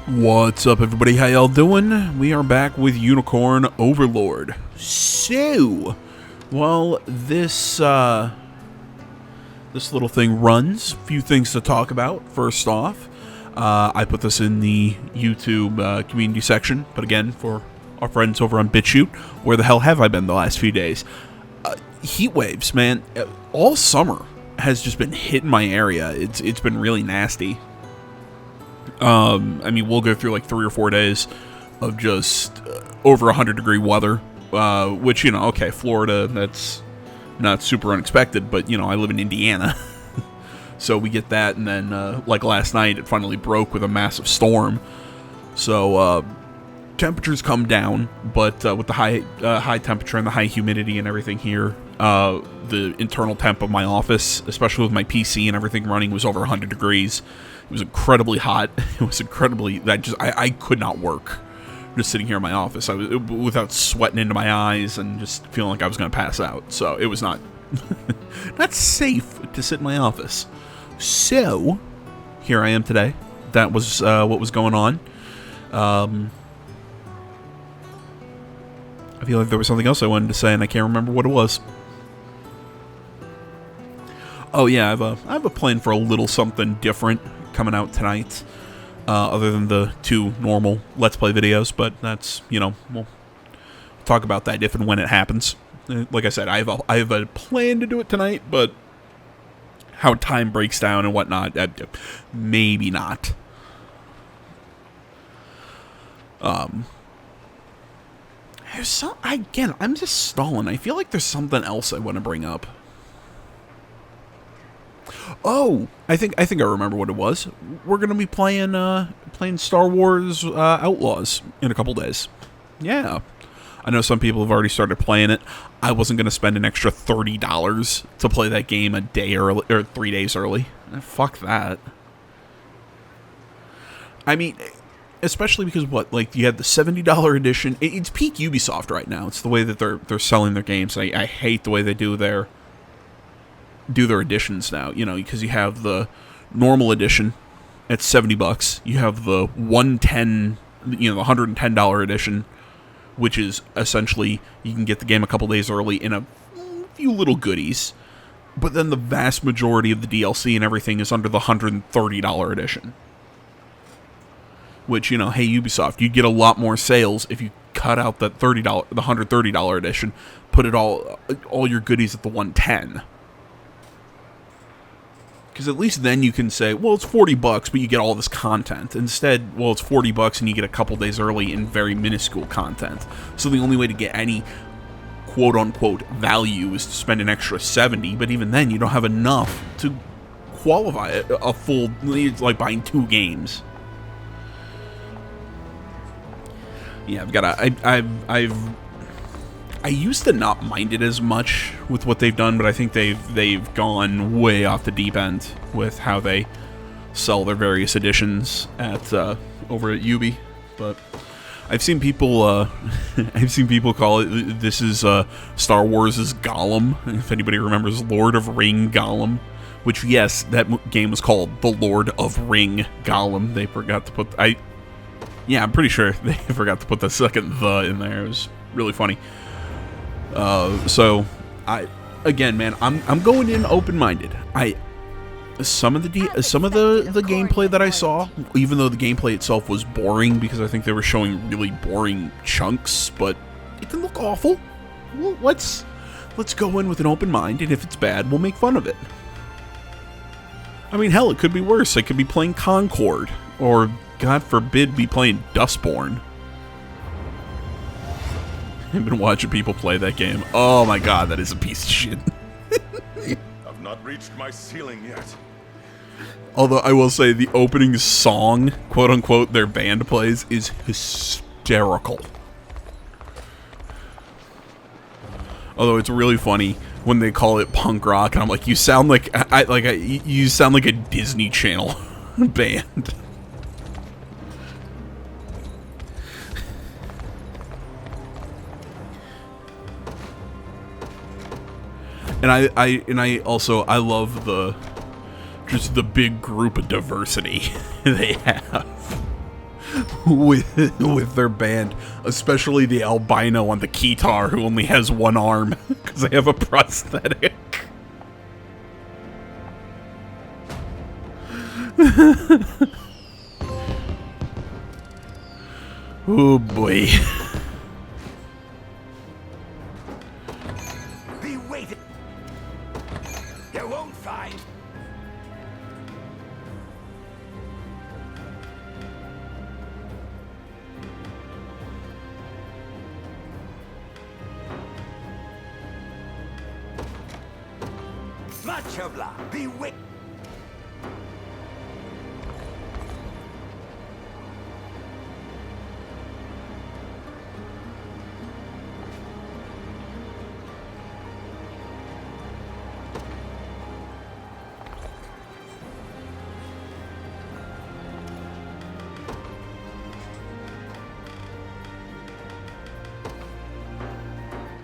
What's up, everybody? How y'all doing? We are back with Unicorn Overlord. So, while this little thing runs, a few things to talk about. First off, I put this in the YouTube community section, but again, for our friends over on BitChute, where the hell have I been the last few days? Heat waves, man. All summer has just been hitting my area. It's been really nasty. I mean, we'll go through like 3 or 4 days of just over 100-degree weather, which, you know, okay, Florida, that's not super unexpected, but, you know, I live in Indiana, so we get that, and then, like last night, it finally broke with a massive storm, so, temperatures come down, but, with the high temperature and the high humidity and everything here, the internal temp of my office, especially with my PC and everything running, was over 100 degrees. It was incredibly hot. It was incredibly, I could not work just sitting here in my office. I was without sweating into my eyes and just feeling like I was going to pass out. So it was not not safe to sit in my office. So here I am today. That was what was going on. I feel like there was something else I wanted to say and I can't remember what it was. Oh yeah, I have a plan for a little something different coming out tonight, other than the 2 normal Let's Play videos, but that's, you know, we'll talk about that if and when it happens. Like I said, I have a plan to do it tonight, but how time breaks down and whatnot, maybe not. There's some, again, I'm just stalling. I feel like there's something else I want to bring up. Oh, I think I remember what it was. We're gonna be playing Star Wars Outlaws in a couple days. Yeah, I know some people have already started playing it. I wasn't gonna spend an extra $30 to play that game a day early or 3 days early. Fuck that. I mean, especially because what, like, you had the $70 edition. It's peak Ubisoft right now. It's the way that they're selling their games. I hate the way they do their editions now, you know, because you have the normal edition at $70. You have the 110, you know, the $110 edition, which is essentially you can get the game a couple days early in a few little goodies, but then the vast majority of the DLC and everything is under the $130 edition. Which, you know, hey, Ubisoft, you'd get a lot more sales if you cut out that the $130 edition, put it all your goodies at the 110. Because at least then you can say, well, it's $40, but you get all this content. Instead, well, it's $40 and you get a couple days early in very minuscule content. So the only way to get any quote-unquote value is to spend an extra $70, but even then you don't have enough to qualify a full, it's like buying 2 games. Yeah, I used to not mind it as much with what they've done, but I think they've gone way off the deep end with how they sell their various editions at over at Ubi. But I've seen people call it, this is Star Wars' Gollum. If anybody remembers Lord of Ring Gollum, which, yes, that game was called The Lord of Ring Gollum. They forgot to put I'm pretty sure they forgot to put the second "the" in there. It was really funny. So again, man, I'm going in open-minded. Some of the gameplay that I saw, even though the gameplay itself was boring because I think they were showing really boring chunks, but it didn't look awful. Well, let's go in with an open mind, and if it's bad, we'll make fun of it. I mean, hell, it could be worse. I could be playing Concord, or God forbid, be playing Dustborn. I've been watching people play that game. Oh my god, that is a piece of shit. I've not reached my ceiling yet. Although I will say the opening song, quote unquote, their band plays is hysterical. Although it's really funny when they call it punk rock, and I'm like, you sound like you sound like a Disney Channel band. And I also love the big group of diversity they have. with their band, especially the albino on the guitar who only has one arm because they have a prosthetic. Oh boy. Be waiting. You won't find. Much obliged. Be waiting.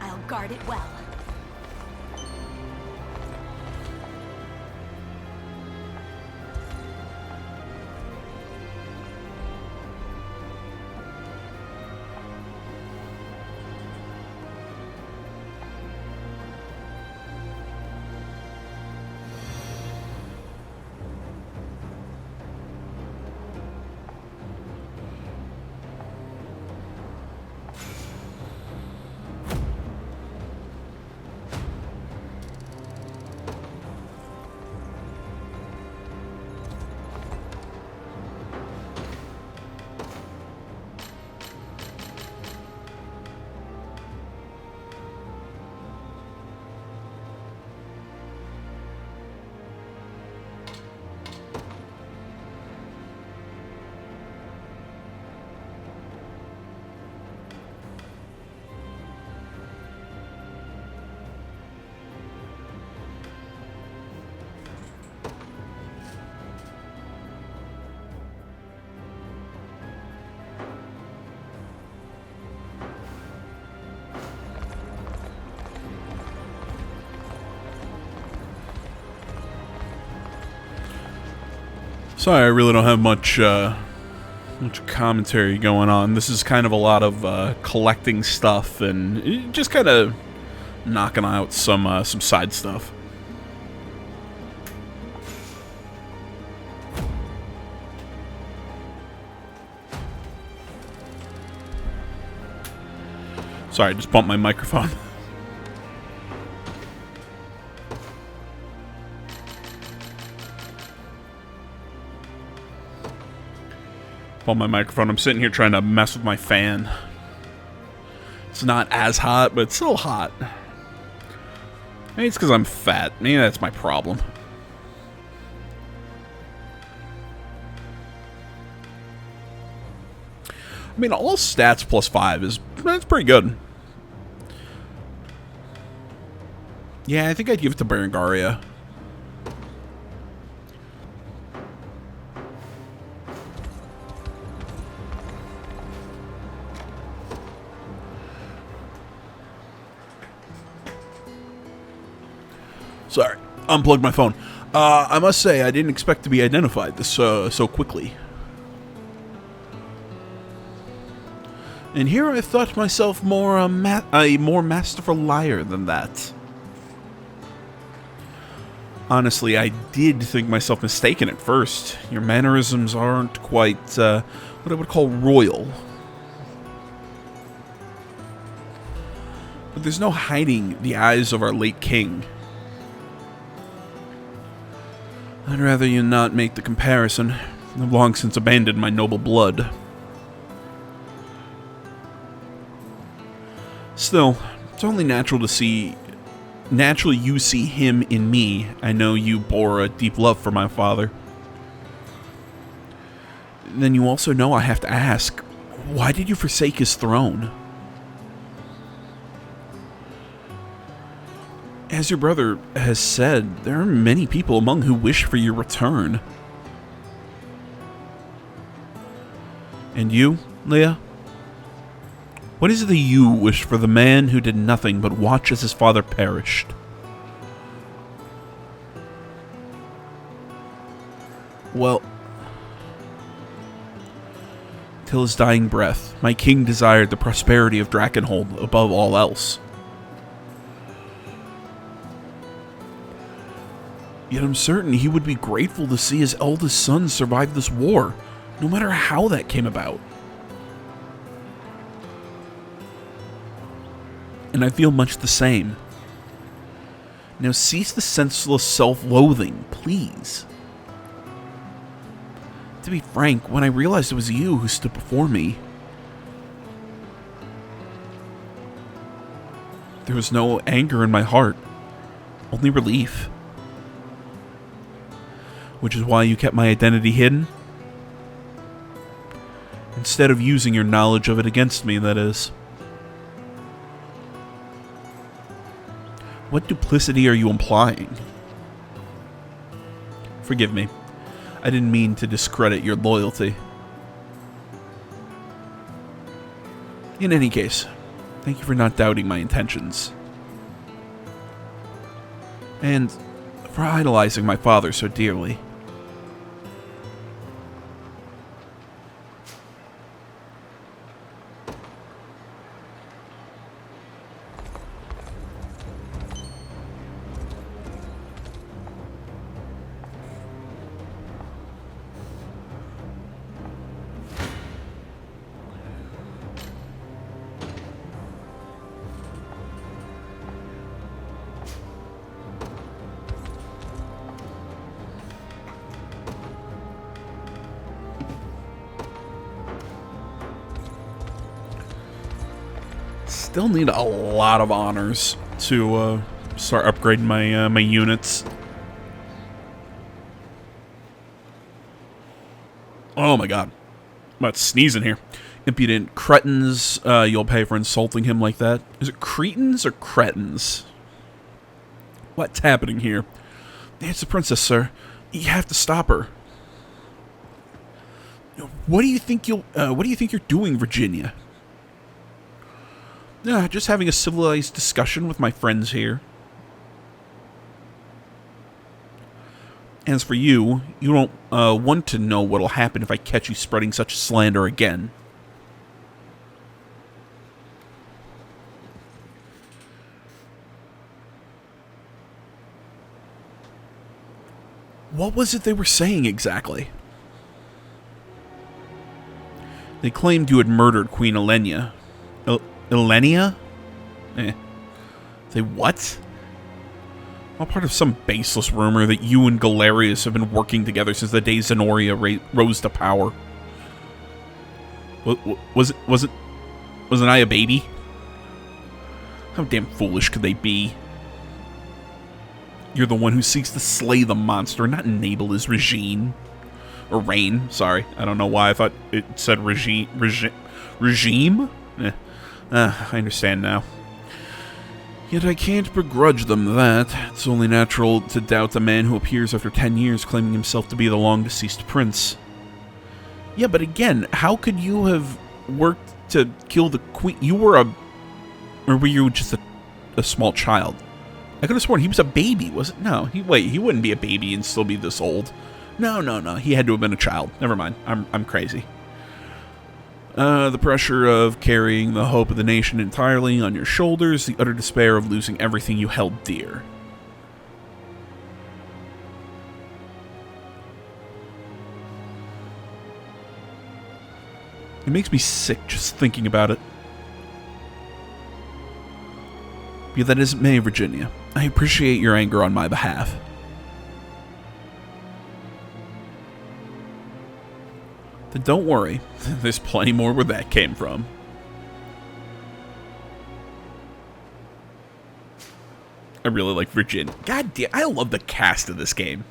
I'll guard it well. Sorry, I really don't have much commentary going on. This is kind of a lot of collecting stuff and just kind of knocking out some side stuff. Sorry, I just bumped my microphone. On my microphone. I'm sitting here trying to mess with my fan. It's not as hot, but it's still hot. Maybe it's because I'm fat. Maybe that's my problem. I mean, all stats plus 5 that's pretty good. Yeah, I think I'd give it to Berengaria. Sorry, unplugged my phone. I must say, I didn't expect to be identified this so quickly. And here I thought myself more a more masterful liar than that. Honestly, I did think myself mistaken at first. Your mannerisms aren't quite what I would call royal. But there's no hiding the eyes of our late king. I'd rather you not make the comparison. I've long since abandoned my noble blood. Still, it's only natural to see... Naturally, you see him in me. I know you bore a deep love for my father. Then you also know I have to ask, why did you forsake his throne? As your brother has said, there are many people among who wish for your return. And you, Leah? What is it that you wish for the man who did nothing but watch as his father perished? Well, Till his dying breath, my king desired the prosperity of Drakenhold above all else. Yet I'm certain he would be grateful to see his eldest son survive this war, no matter how that came about. And I feel much the same. Now cease the senseless self-loathing, please. To be frank, when I realized it was you who stood before me, there was no anger in my heart, only relief. Which is why you kept my identity hidden? Instead of using your knowledge of it against me, that is. What duplicity are you implying? Forgive me. I didn't mean to discredit your loyalty. In any case, thank you for not doubting my intentions. And for idolizing my father so dearly. Still need a lot of honors to start upgrading my my units. Oh my god. I'm about to sneeze in here. Impudent cretins, you'll pay for insulting him like that. Is it cretins or cretins? What's happening here? It's the princess, sir. You have to stop her. What do you think you're doing, Virginia? Just having a civilized discussion with my friends here. As for you, you don't want to know what'll happen if I catch you spreading such slander again. What was it they were saying exactly? They claimed you had murdered Queen Elenia. Elenia? Say what? All part of some baseless rumor that you and Galerius have been working together since the day Zenoria rose to power. Wasn't I a baby? How damn foolish could they be? You're the one who seeks to slay the monster, not enable his regime. Or reign, sorry. I don't know why I thought it said regime? I understand now. Yet I can't begrudge them that. It's only natural to doubt a man who appears after 10 years claiming himself to be the long-deceased prince. Yeah, but again, how could you have worked to kill the queen? You were or were you just a small child? I could have sworn he was a baby, was it? No, he wouldn't be a baby and still be this old. No, he had to have been a child. Never mind, I'm crazy. The pressure of carrying the hope of the nation entirely on your shoulders, the utter despair of losing everything you held dear. It makes me sick just thinking about it. Be that as it may, Virginia, I appreciate your anger on my behalf. Then don't worry, there's plenty more where that came from. I really like Virginia. God damn, I love the cast of this game.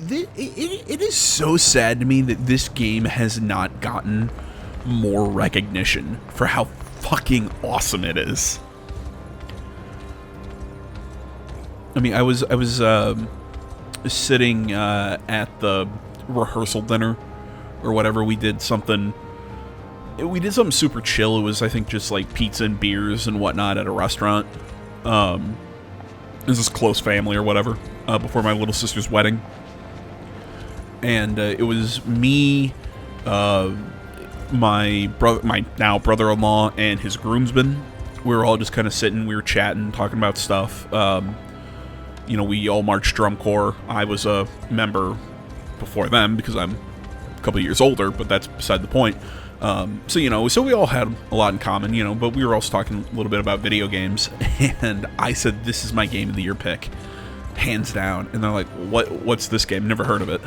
It is so sad to me that this game has not gotten more recognition for how fucking awesome it is. I mean, I was sitting at the rehearsal dinner or whatever. We did something super chill. It was, I think, just like pizza and beers and whatnot at a restaurant. It was this close family or whatever. before my little sister's wedding. And it was me, my now brother-in-law, and his groomsmen. We were all just kind of sitting, we were chatting, talking about stuff. You know, we all marched drum corps. I was a member before them because I'm a couple of years older, but that's beside the point. So, you know, so we all had a lot in common, you know, but we were also talking a little bit about video games, and I said, this is my game of the year pick, hands down. And they're like, what's this game? Never heard of it.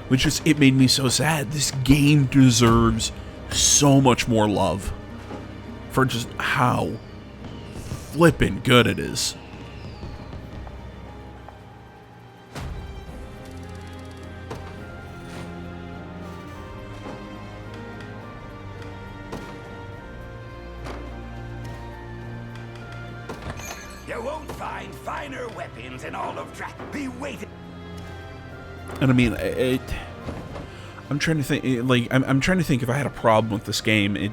Which is, it made me so sad. This game deserves so much more love for just how flippin' good it is. You won't find finer weapons in all of Drat. Be waiting. And I mean, I'm trying to think. Like, I'm trying to think if I had a problem with this game.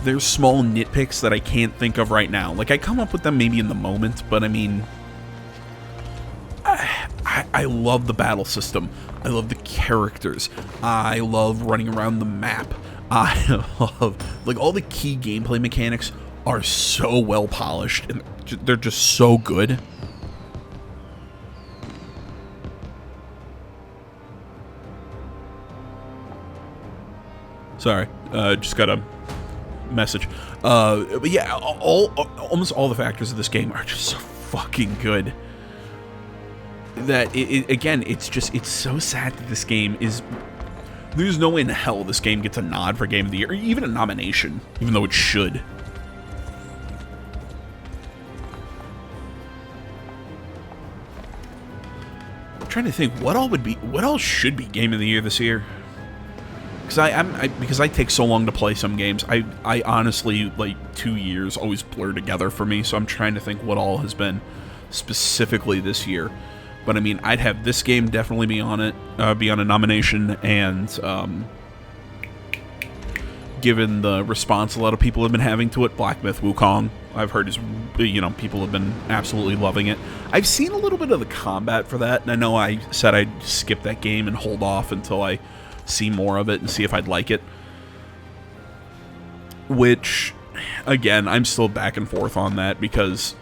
There's small nitpicks that I can't think of right now. Like, I come up with them maybe in the moment, but I mean, I love the battle system. I love the characters. I love running around the map. I love, like, all the key gameplay mechanics are so well polished, and they're just so good. Sorry, just got a message. But yeah, almost all the factors of this game are just so fucking good. That again, it's so sad that this game is. There's no way in hell this game gets a nod for Game of the Year, or even a nomination, even though it should. I'm trying to think what all should be Game of the Year this year. Because I take so long to play some games, I honestly, like, 2 years always blur together for me, so I'm trying to think what all has been specifically this year. But I mean, I'd have this game definitely be on it, be on a nomination, and given the response a lot of people have been having to it, Black Myth Wukong, I've heard is, you know, people have been absolutely loving it. I've seen a little bit of the combat for that, and I know I said I'd skip that game and hold off until I see more of it and see if I'd like it. Which, again, I'm still back and forth on that because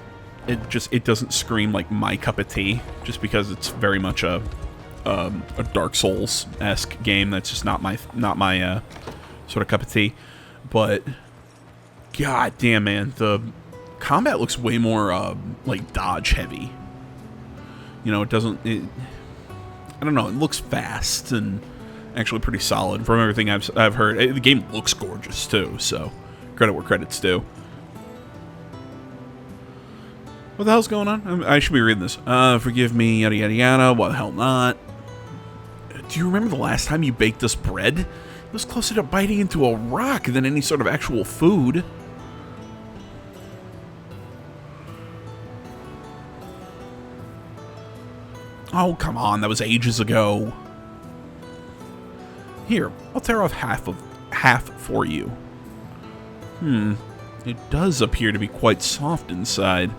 it doesn't scream like my cup of tea, just because it's very much a Dark Souls-esque game that's just not my sort of cup of tea. But god damn, man, the combat looks way more like dodge heavy. You know, I don't know, it looks fast and actually pretty solid from everything I've heard. The game looks gorgeous too, so credit where credit's due. What the hell's going on? I should be reading this. Forgive me, yada yada yada. Why the hell not? Do you remember the last time you baked us bread? It was closer to biting into a rock than any sort of actual food. Oh, come on, that was ages ago. Here, I'll tear off half for you. It does appear to be quite soft inside.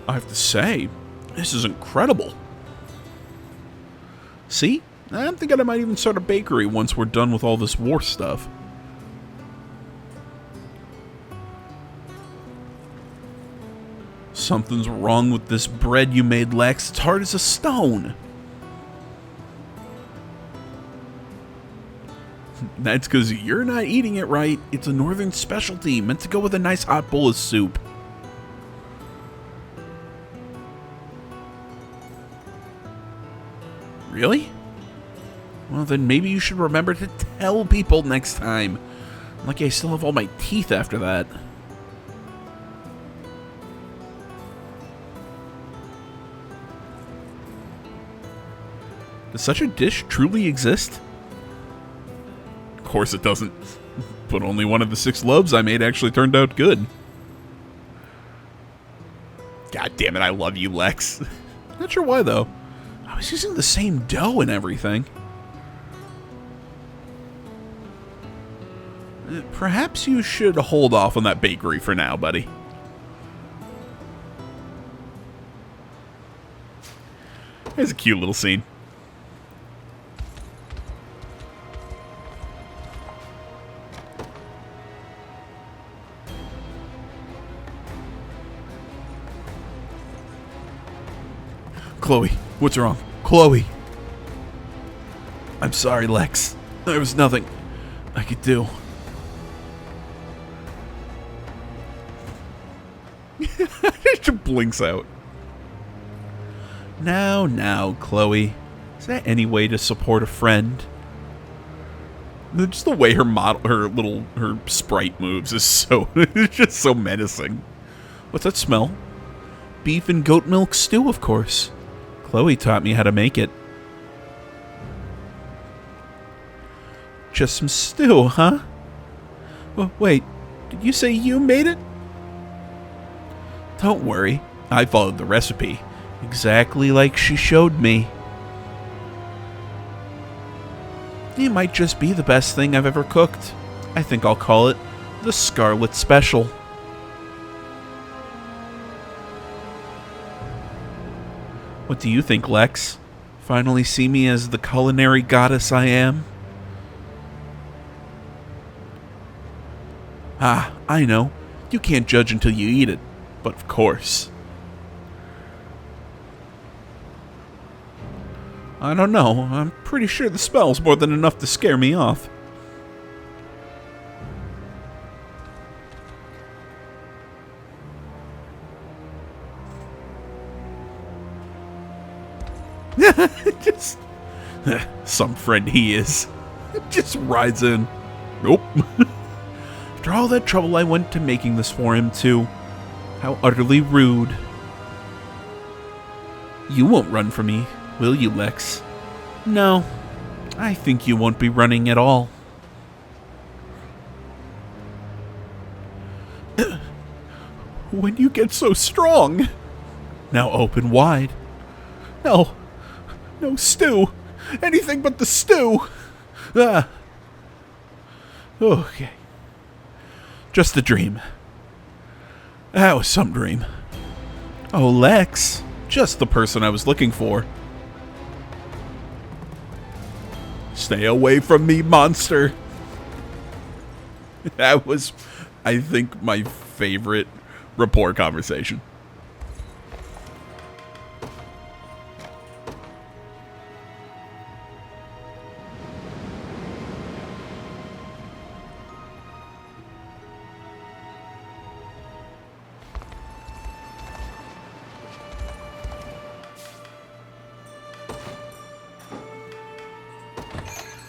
I have to say, this is incredible. See? I'm thinking I might even start a bakery once we're done with all this war stuff. Something's wrong with this bread you made, Lex. It's hard as a stone. That's because you're not eating it right. It's a northern specialty, meant to go with a nice hot bowl of soup. Really? Well, then maybe you should remember to tell people next time. Like I still have all my teeth after that. Does such a dish truly exist? Of course it doesn't. But only one of the 6 loaves I made actually turned out good. God damn it, I love you, Lex. Not sure why, though. I was using the same dough and everything. Perhaps you should hold off on that bakery for now, buddy. It's a cute little scene. Chloe, what's wrong? Chloe! I'm sorry, Lex. There was nothing I could do. She blinks out. Now, Chloe. Is that any way to support a friend? Just the way her sprite moves is so, it's just so menacing. What's that smell? Beef and goat milk stew, of course. Chloe taught me how to make it. Just some stew, huh? Well, wait, did you say you made it? Don't worry, I followed the recipe, exactly like she showed me. It might just be the best thing I've ever cooked. I think I'll call it the Scarlet Special. What do you think, Lex? Finally see me as the culinary goddess I am? Ah, I know. You can't judge until you eat it. But of course. I don't know. I'm pretty sure the smell's more than enough to scare me off. Just some friend he is. Just rides in. Nope. After all that trouble I went to making this for him, too. How utterly rude. You won't run from me, will you, Lex? No, I think you won't be running at all. When you get so strong. Now open wide. No stew. Anything but the stew. Ah. Okay. Just a dream. That was some dream. Oh, Lex. Just the person I was looking for. Stay away from me, monster. That was, I think, my favorite rapport conversation.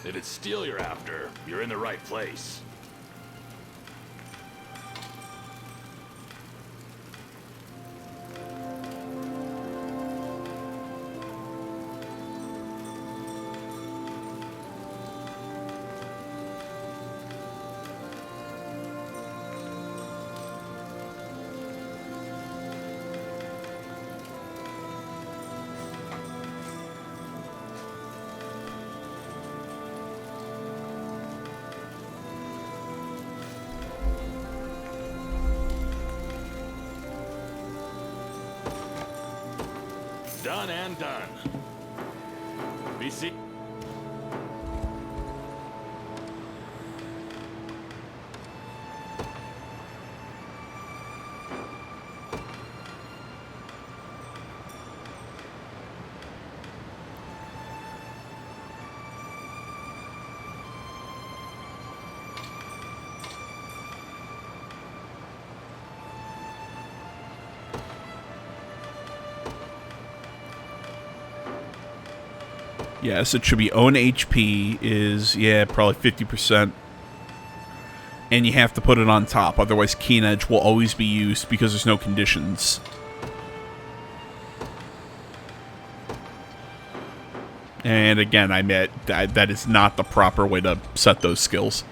If it's steel you're after, you're in the right place. Done and done. Be see. Yes, it should be own HP is, yeah, probably 50%. And you have to put it on top, otherwise Keen Edge will always be used because there's no conditions. And again, I admit that is not the proper way to set those skills.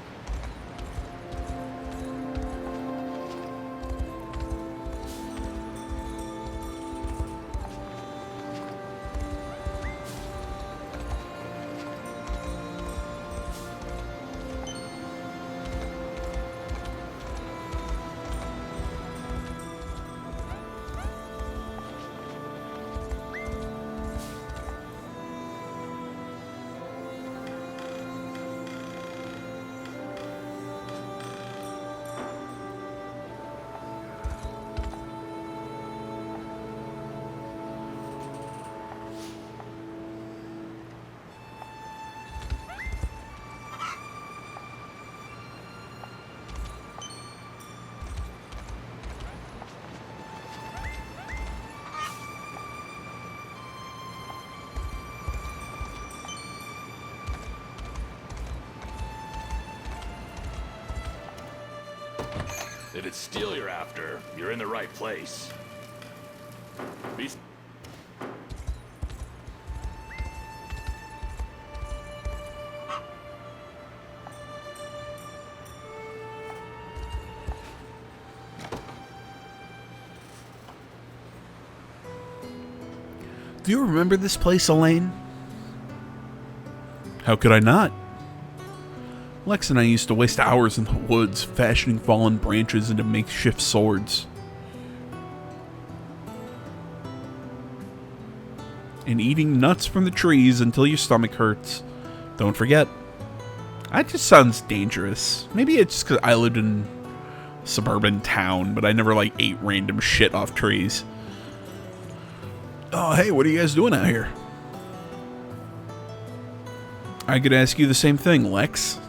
If it's steel you're after, you're in the right place. Be Do you remember this place, Elaine? How could I not? Lex and I used to waste hours in the woods fashioning fallen branches into makeshift swords. And eating nuts from the trees until your stomach hurts. Don't forget. That just sounds dangerous. Maybe it's just because I lived in a suburban town, but I never, like, ate random shit off trees. Oh, hey, what are you guys doing out here? I could ask you the same thing, Lex.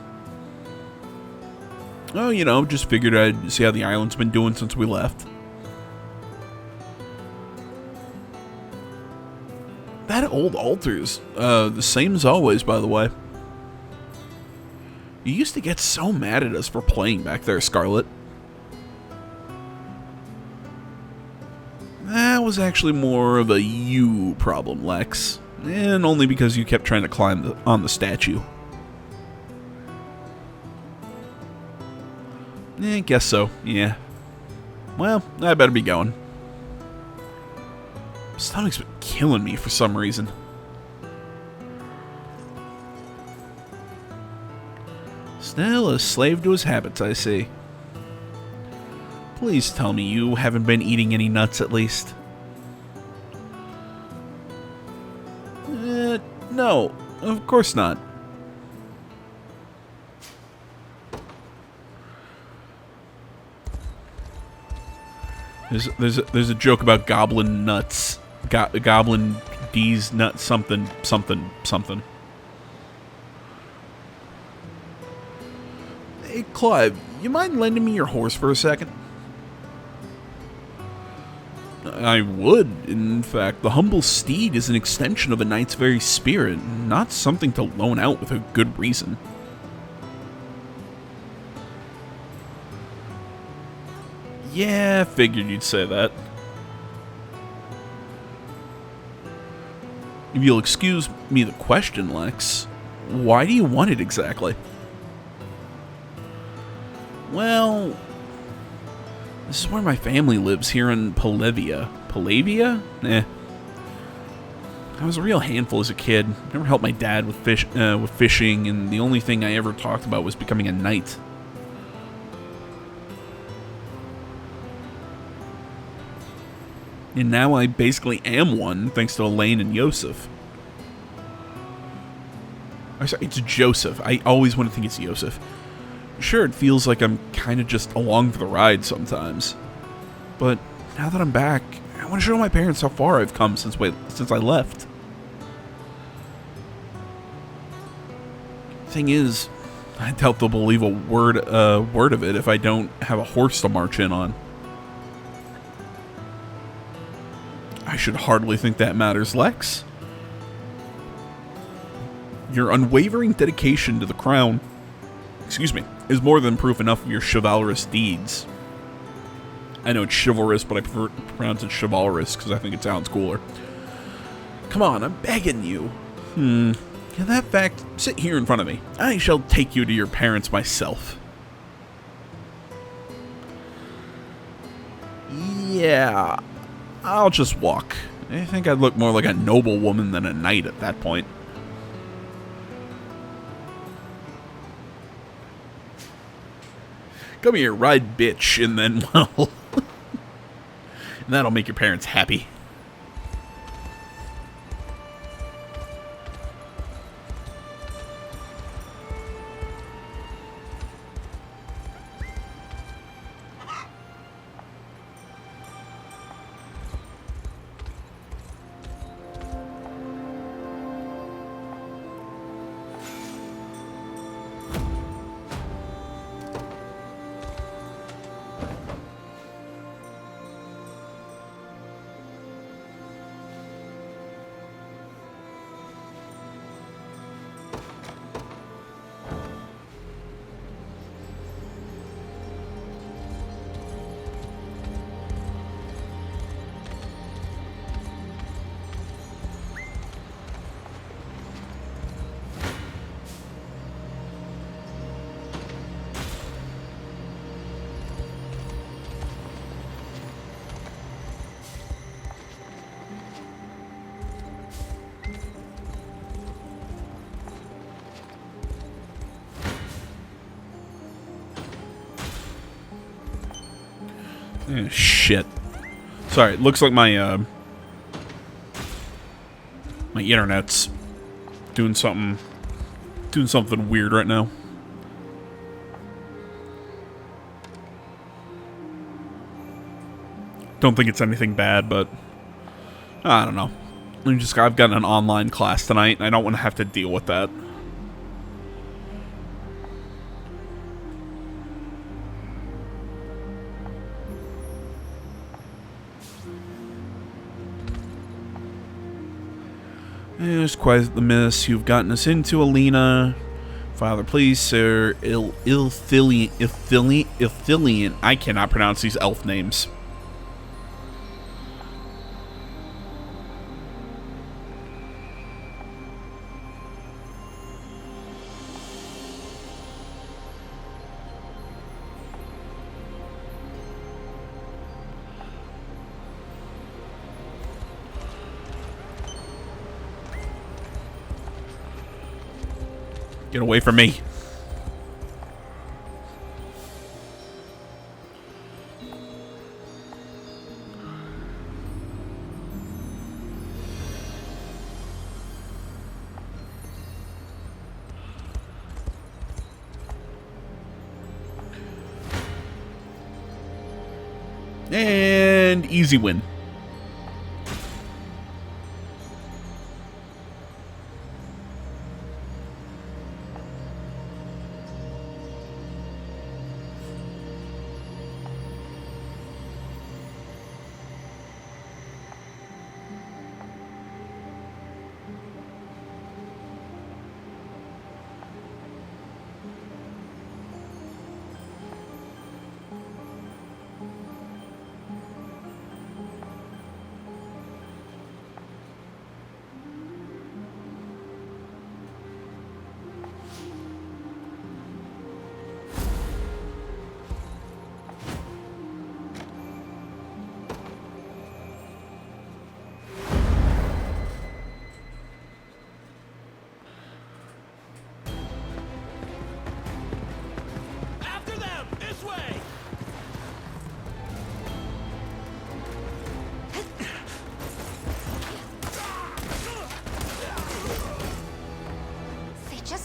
Oh, you know, just figured I'd see how the island's been doing since we left. That old altar's the same as always, by the way. You used to get so mad at us for playing back there, Scarlet. That was actually more of a you problem, Lex. And only because you kept trying to climb on the statue. Guess so, yeah. Well, I better be going. Stomach's been killing me for some reason. Still a slave to his habits, I see. Please tell me you haven't been eating any nuts at least. No, of course not. There's a joke about goblin nuts. Goblin D's nuts something. Hey, Clive, you mind lending me your horse for a second? I would. In fact, the humble steed is an extension of a knight's very spirit, not something to loan out with a good reason. Yeah, figured you'd say that. If you'll excuse me the question, Lex, why do you want it exactly? Well, this is where my family lives, here in Palavia. Palavia? I was a real handful as a kid. Never helped my dad with fishing, and the only thing I ever talked about was becoming a knight. And now I basically am one, thanks to Elaine and Yosef. I'm sorry, it's Joseph. I always want to think it's Yosef. Sure, it feels like I'm kind of just along for the ride sometimes. But now that I'm back, I want to show my parents how far I've come since I left. Thing is, I doubt they'll believe a word of it if I don't have a horse to march in on. I should hardly think that matters, Lex. Your unwavering dedication to the crown, is more than proof enough of your chivalrous deeds. I know it's chivalrous, but I prefer to pronounce it chivalrous because I think it sounds cooler. Come on, I'm begging you. In that fact, sit here in front of me. I shall take you to your parents myself. Yeah, I'll just walk. I think I'd look more like a noble woman than a knight at that point. Come here, ride bitch, and then, well, that'll make your parents happy. Shit. Sorry, it looks like my my internet's doing something weird right now. Don't think it's anything bad, but I don't know. I've got an online class tonight, and I don't want to have to deal with that. There's quite the mess you've gotten us into, Alina. Father, please, sir. Ilthillian. I cannot pronounce these elf names. Get away from me. And easy win.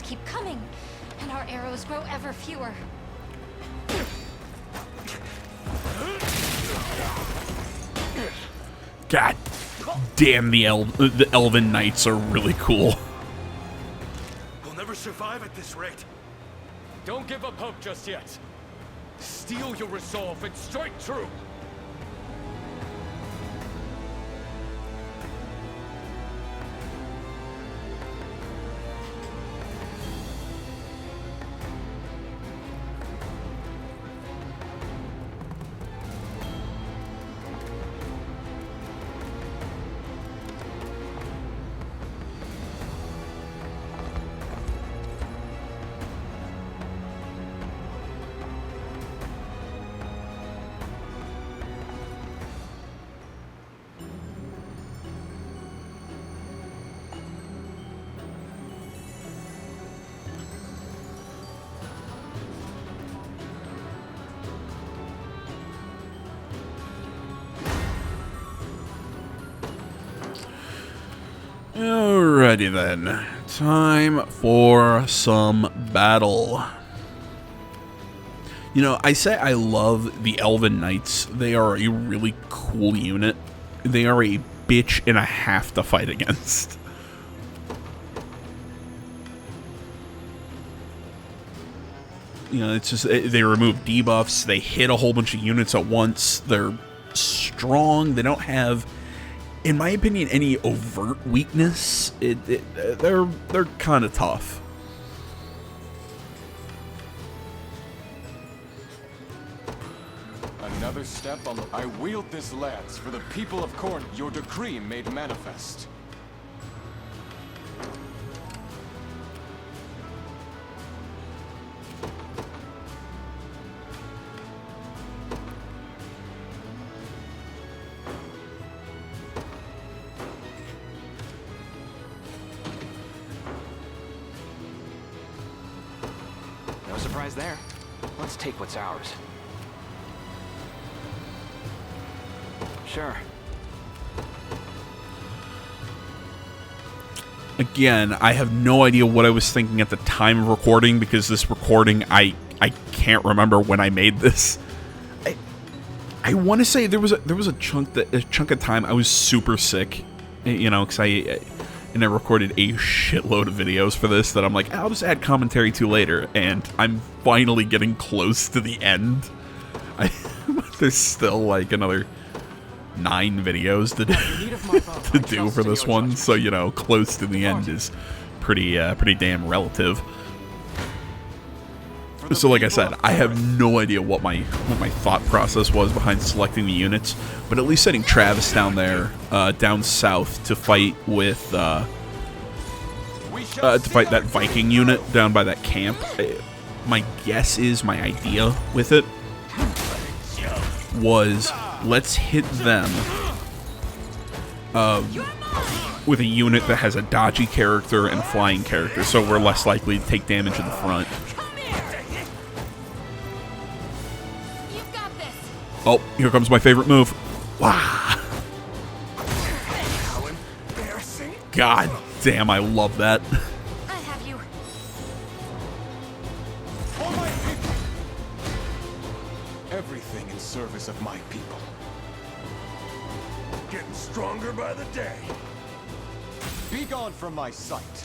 Keep coming, and our arrows grow ever fewer. God damn, the Elven Knights are really cool. We'll never survive at this rate. Don't give up hope just yet. Steel your resolve and strike true. Alrighty then. Time for some battle. You know, I say I love the Elven Knights. They are a really cool unit. They are a bitch and a half to fight against. You know, it's just, they remove debuffs, they hit a whole bunch of units at once, they're strong, they don't have, in my opinion, any overt weakness. They're kind of tough. Another step on the... I wield this lance for the people of Khorne, your decree made manifest. No surprise there. Let's take what's ours. Sure. Again, I have no idea what I was thinking at the time of recording, because this recording, I can't remember when I made this. I want to say there was a chunk of time I was super sick, you know, because I recorded a shitload of videos for this that I'm like, I'll just add commentary to later, and I'm finally getting close to the end. There's still like another 9 videos to do for this one, so you know, close to the end is pretty damn relative. So like I said, I have no idea what my thought process was behind selecting the units, but at least setting Travis down there, down south to fight with to fight that Viking unit down by that camp. My guess is, my idea with it was, let's hit them with a unit that has a dodgy character and a flying character, so we're less likely to take damage in the front. Oh, here comes my favorite move. Wow. God damn, I love that. I have you. Everything in service of my people. Getting stronger by the day. Be gone from my sight.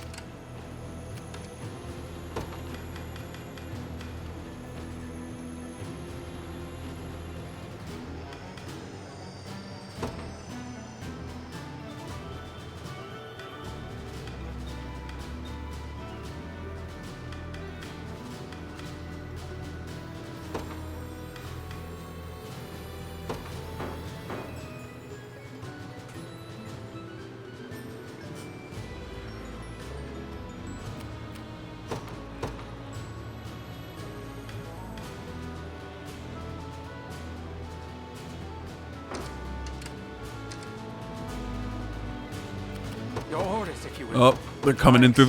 Your orders, if you will. Oh, they're coming in through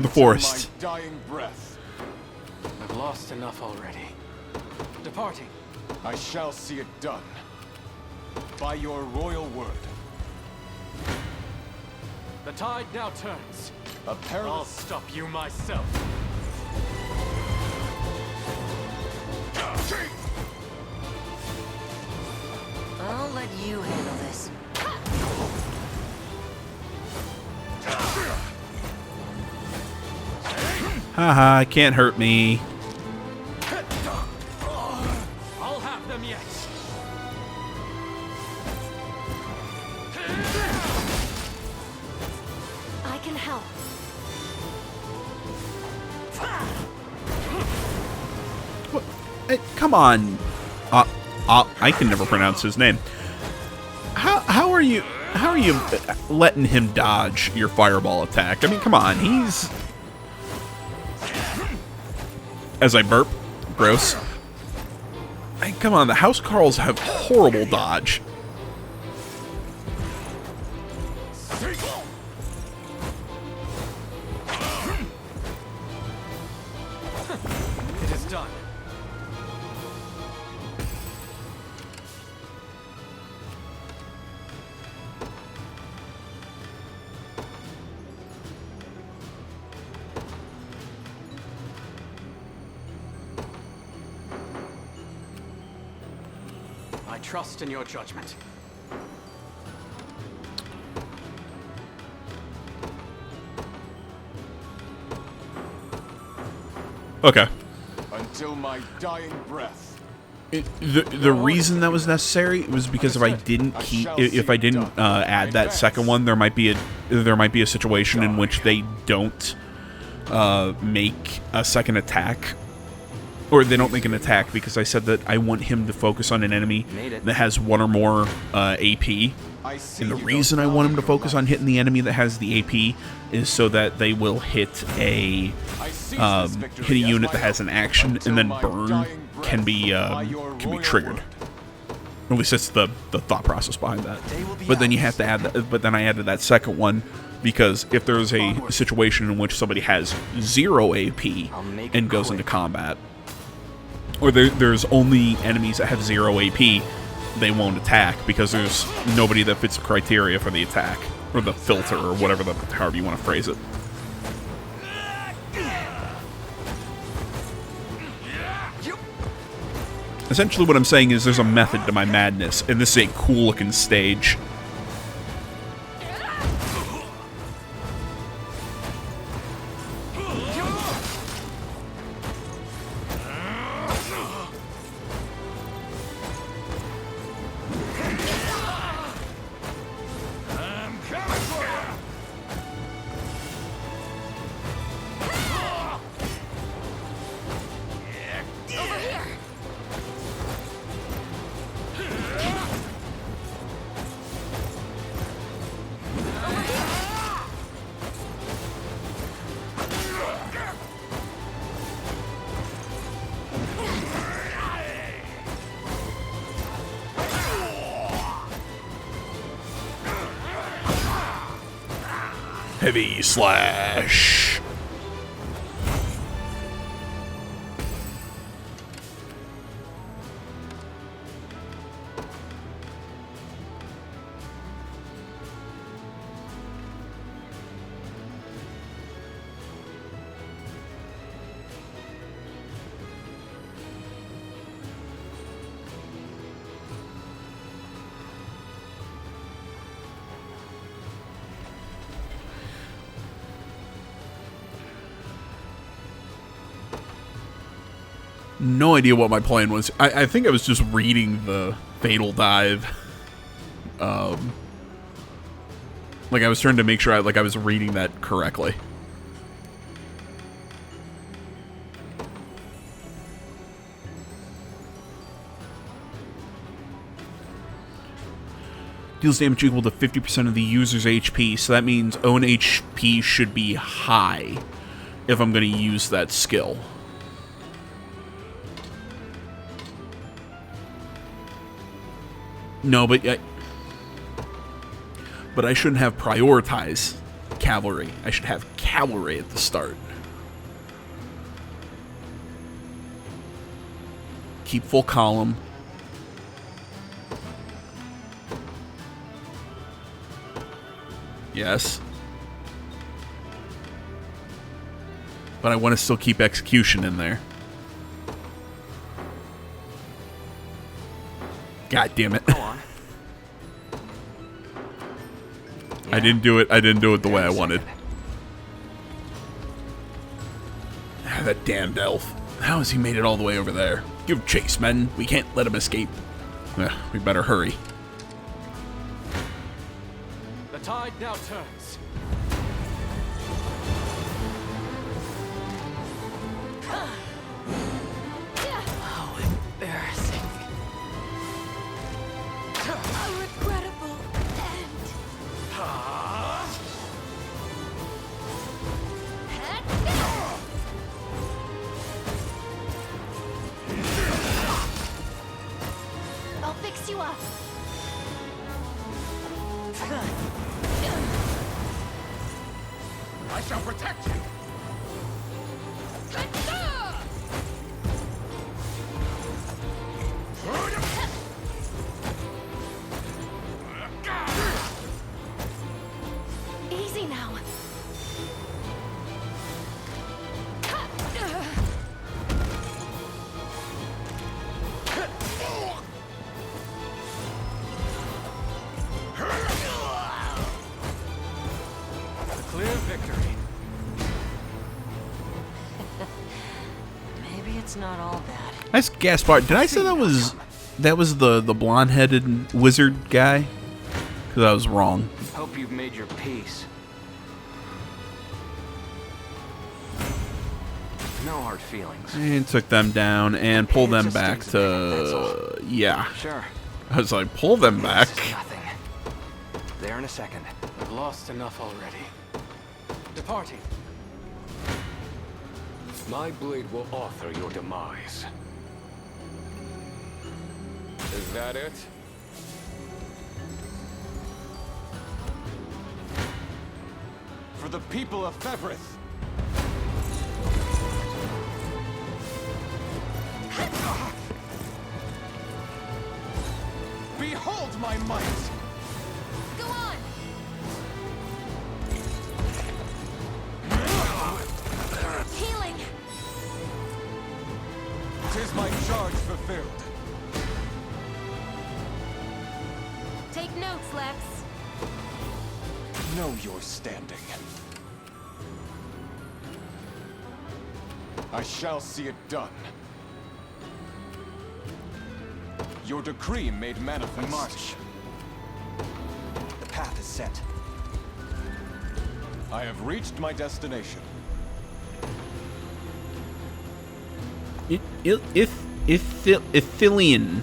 the forest. My dying breath. I've lost enough already. Departing. I shall see it done. By your royal word. The tide now turns. A I'll perilous stop you myself. I'll let you handle this. Haha, can't hurt me. I'll have them yet. I can help. What? Hey, come on. I can never pronounce his name. How are you letting him dodge your fireball attack? I mean, come on, he's... As I burp, gross. Hey, come on, the House Carls have horrible dodge. It is done. I trust in your judgment. Okay. until my dying breath. The reason that was necessary was because if I didn't add that second one, there might be a situation in which they don't make a second attack, or they don't make an attack, because I said that I want him to focus on an enemy that has one or more AP. And the reason I want him to focus on hitting the enemy that has the AP is so that they will hit a unit that has an action, and then burn can be triggered. At least that's the thought process behind that. But then you have to add that. But then I added that second one because if there's a situation in which somebody has 0 AP and goes into combat, or there's only enemies that have 0 AP, they won't attack because there's nobody that fits the criteria for the attack or the filter or whatever, however you want to phrase it. Essentially what I'm saying is there's a method to my madness, and this is a cool-looking stage. Heavy slash. No idea what my plan was. I think I was just reading the Fatal Dive. Like I was trying to make sure I was reading that correctly. Deals damage equal to 50% of the user's HP, so that means own HP should be high if I'm going to use that skill. No, but I shouldn't have prioritized cavalry. I should have cavalry at the start. Keep full column. Yes. But I want to still keep execution in there. God damn it. Go on. I didn't do it the way I wanted. Ah, that damned elf. How has he made it all the way over there? Give chase, men. We can't let him escape. We better hurry. The tide now turns. How embarrassing. A regrettable end. I'll fix you up. I shall protect you. Easy now. A clear victory. Maybe it's not all bad. Nice gas bar. Did I say that was the blonde-headed wizard guy? Because I was wrong. Hope you've made your peace. No hard feelings. And took them down and pulled them back to... Yeah. Sure. I was like, pull them back. This is nothing. There in a second. I've lost enough already. Departing. My blade will author your demise. Is that it? For the people of Fevrith. Behold my might! Go on! Healing! Tis my charge fulfilled. Take notes, Lex. Know your standing. I shall see it done. Your decree made manifest. March. The path is set. I have reached my destination. Ithilien.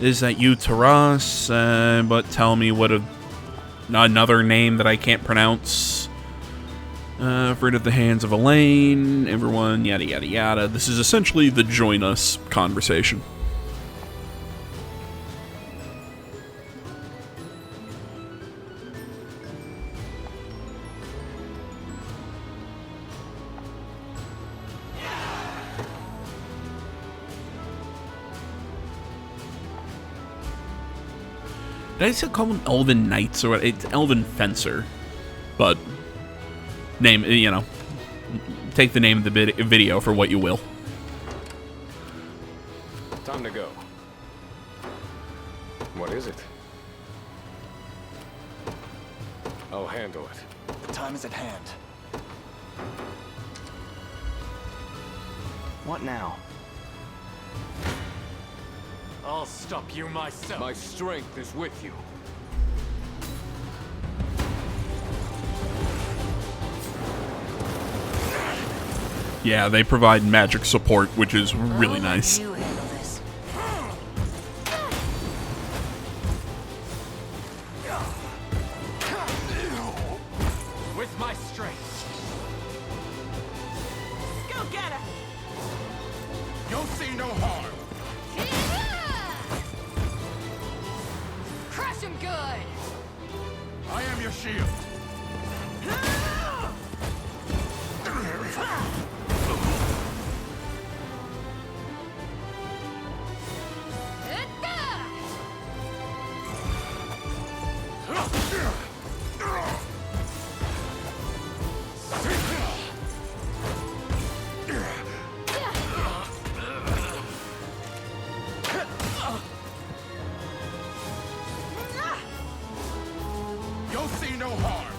Is that you, Taras? But tell me what another name that I can't pronounce. Afraid of the hands of Elaine. Everyone, yada yada yada. This is essentially the join us conversation. Did I still call them Elven Knights or what? It's Elven Fencer, but name, you know, take the name of the video for what you will. Time to go. What is it? I'll handle it. The time is at hand. What now? I'll stop you myself. My strength is with you. Yeah, they provide magic support, which is really nice. You handle this. With my strength. Go get her! You'll see no harm. Crush him good! I am your shield. You'll see no harm.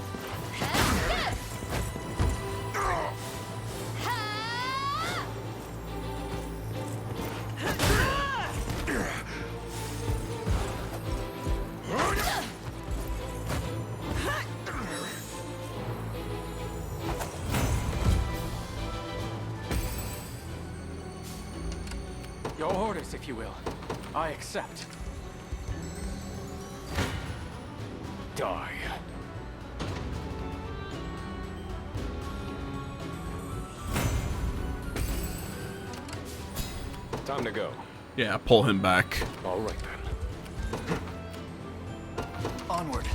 Your orders, if you will. I accept. Die. Time to go. Yeah, pull him back. All right then. Onward.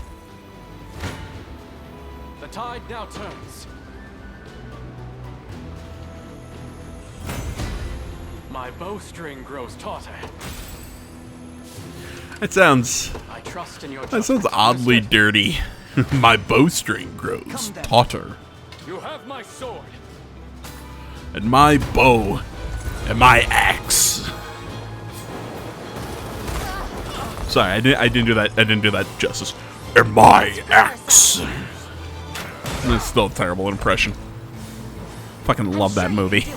The tide now turns. My bowstring grows tauter. That sounds I trust in your that sounds judgment. oddly Understood. dirty. My bowstring grows Come then. tauter, You have my sword. and my bow, and my axe. Sorry, I didn't do that. I didn't do that justice. And my axe. That's still a terrible impression. Fucking love that movie. Do it.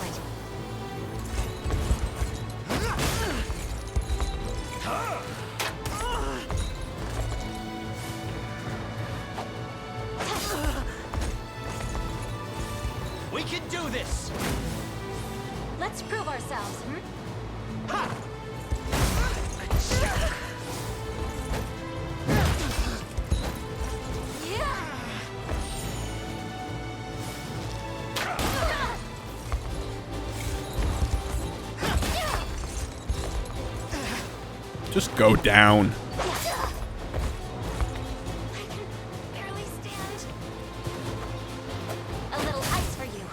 We can do this. Let's prove ourselves, hmm? Just go down. I can barely stand. A little ice for you.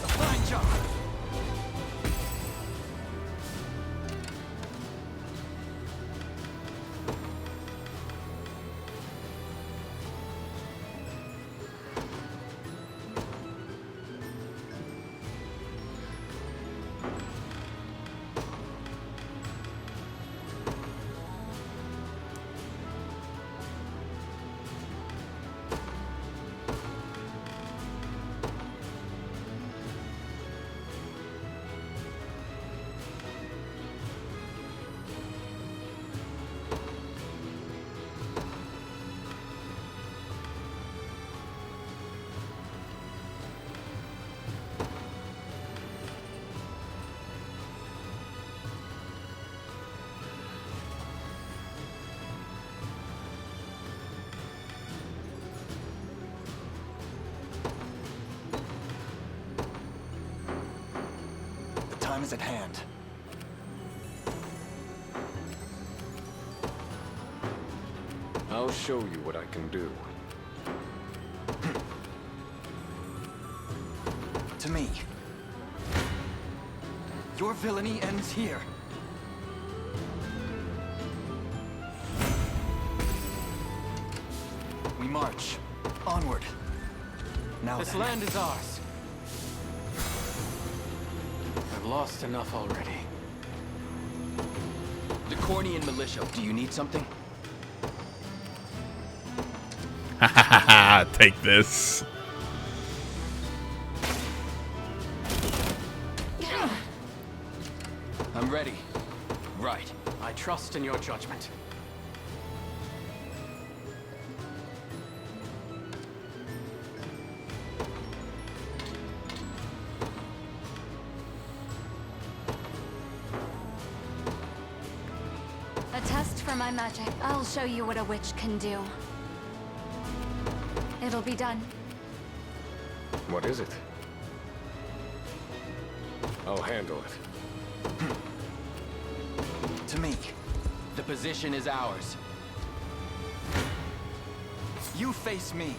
Fine job. time is at hand. I'll show you what I can do. To me. Your villainy ends here. We march. Onward. Now This then. land is ours. I've lost enough already. The Cornian militia. Do you need something? Take this. I'm ready. Right. I trust in your judgment. A test for my magic. I'll show you what a witch can do. It'll be done. What is it? I'll handle it. To me. The position is ours. You face me.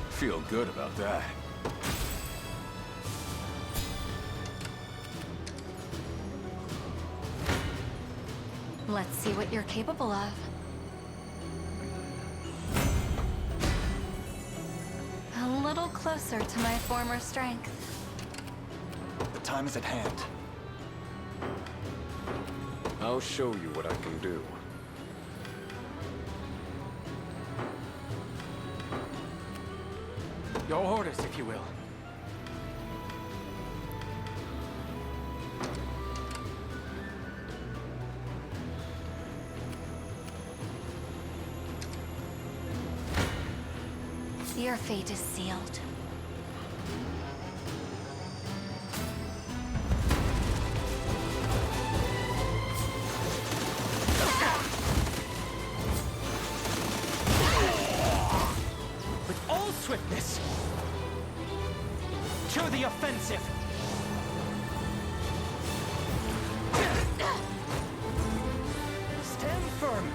Feel good about that. Let's see what you're capable of. A little closer to my former strength. The time is at hand. I'll show you what I can do. Your orders, if you will. Your fate is sealed. With all swiftness. To the offensive. Stand firm.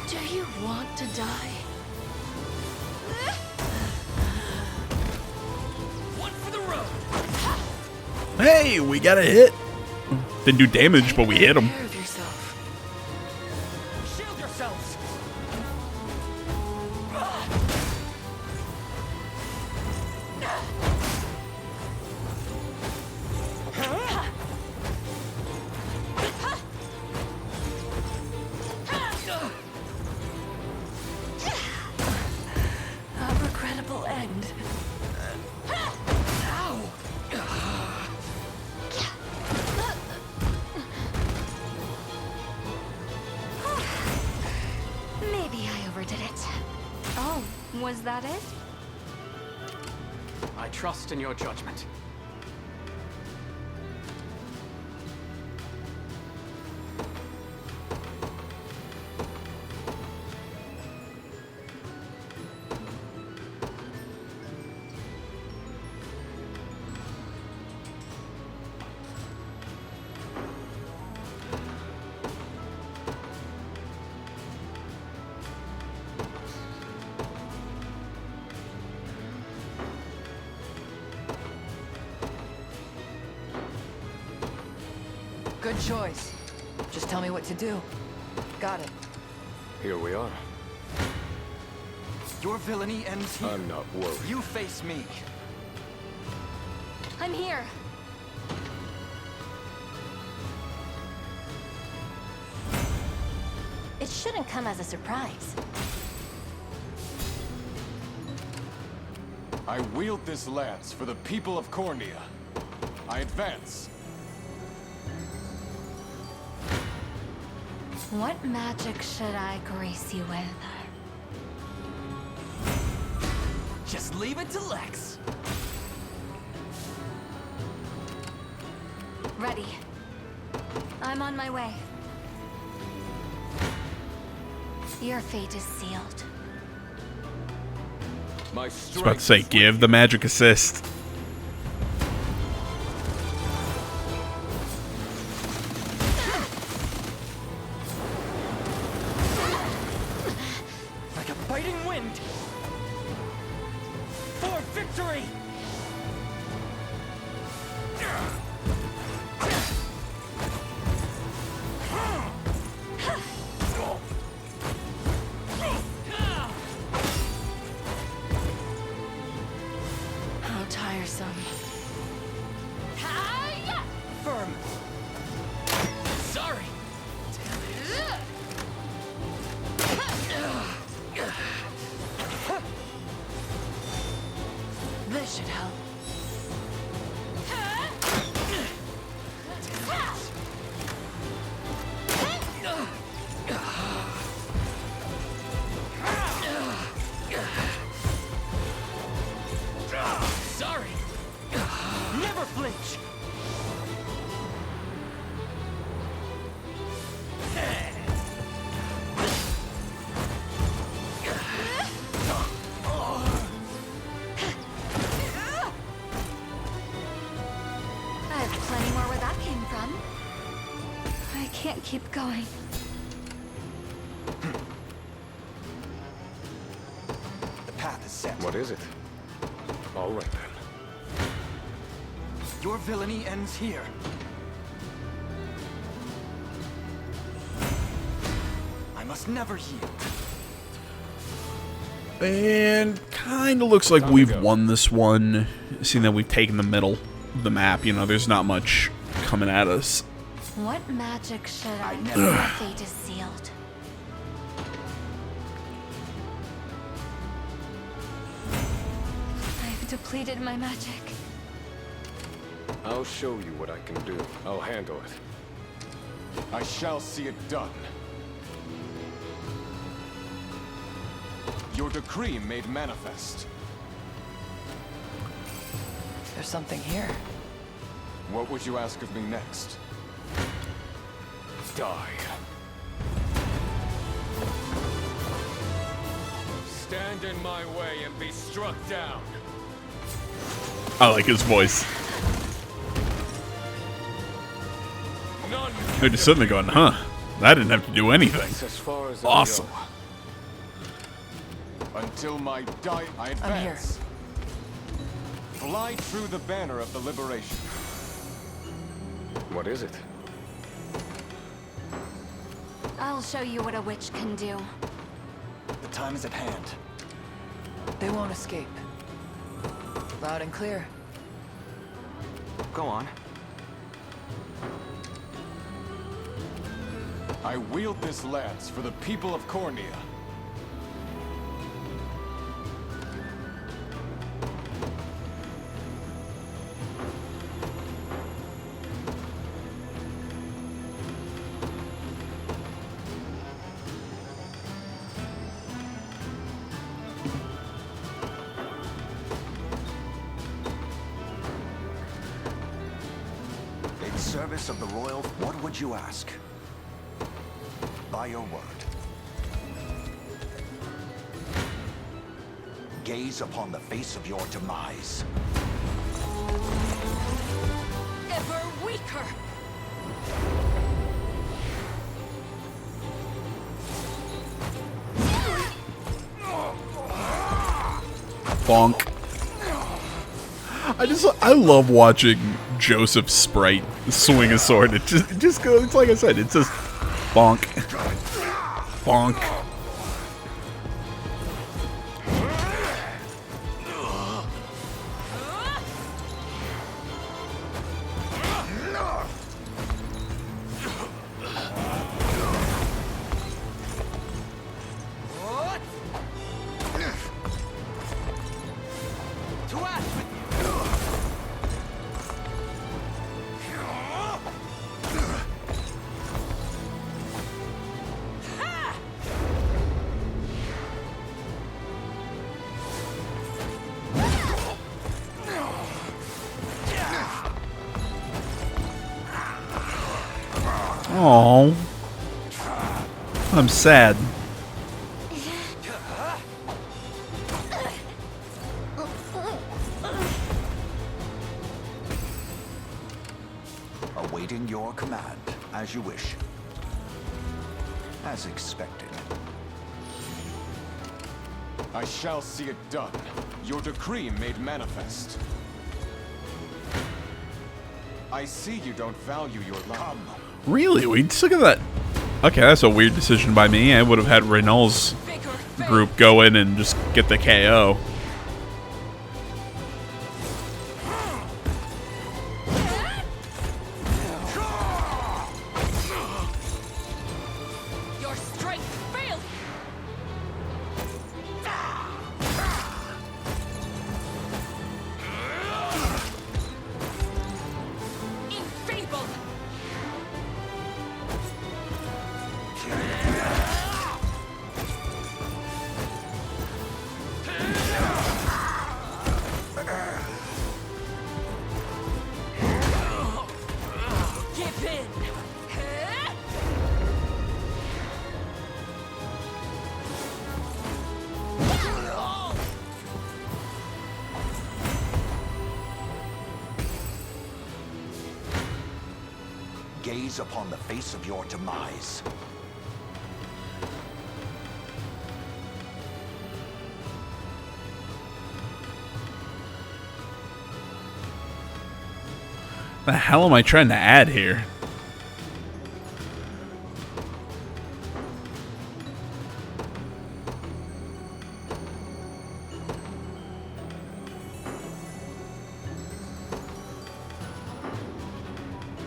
Do you want to die? One for the road. Hey, we got a hit. Didn't do damage, but we hit him. Care of yourself. Shield yourselves. A regrettable end. Maybe I overdid it. Oh, was that it? I trust in your judgment. Good choice. Just tell me what to do. Got it. Here we are. Your villainy ends here. I'm not worried. You face me. I'm here. It shouldn't come as a surprise. I wield this lance for the people of Cornia. I advance. What magic should I grace you with? Just leave it to Lex. Ready. I'm on my way. Your fate is sealed. My I was about to say, strength. give the magic assist. Like a biting wind. For victory! How tiresome. Firm. Sorry. This should help. Sorry. Never flinch. I have plenty more where that came from. I can't keep going. The path is set. What is it? All right then. Your villainy ends here. I must never yield. And kind of looks like we've won this one, seeing that we've taken the middle of the map. You know, there's not much coming at us. What magic should I never- know my fate is sealed? I've depleted my magic. I'll show you what I can do. I'll handle it. I shall see it done. Your decree made manifest. There's something here. What would you ask of me next? Die. Stand in my way and be struck down. I like his voice. None. They're just sitting there going, huh, that didn't have to do anything. That's as far as I'll Awesome. go. Until my die, I advance. Fly through the banner of the liberation. What is it? I'll show you what a witch can do. The time is at hand. They won't escape. Loud and clear. Go on. I wield this lance for the people of Cornea. In service of the royal, what would you ask? By your word. Gaze upon the face of your demise. Ever weaker! Bonk. I love watching Joseph's sprite swing a sword. It just goes, it's like I said, it's just bonk. Bonk. Oh, I'm sad. Awaiting your command, as you wish. As expected. I shall see it done. Your decree made manifest. I see you don't value your life. Really? We just look at that. Okay, that's a weird decision by me. I would have had Reynolds' group go in and just get the KO. Your strength failed. Enfeebled. Give in. Gaze upon the face of your demise. The hell am I trying to add here?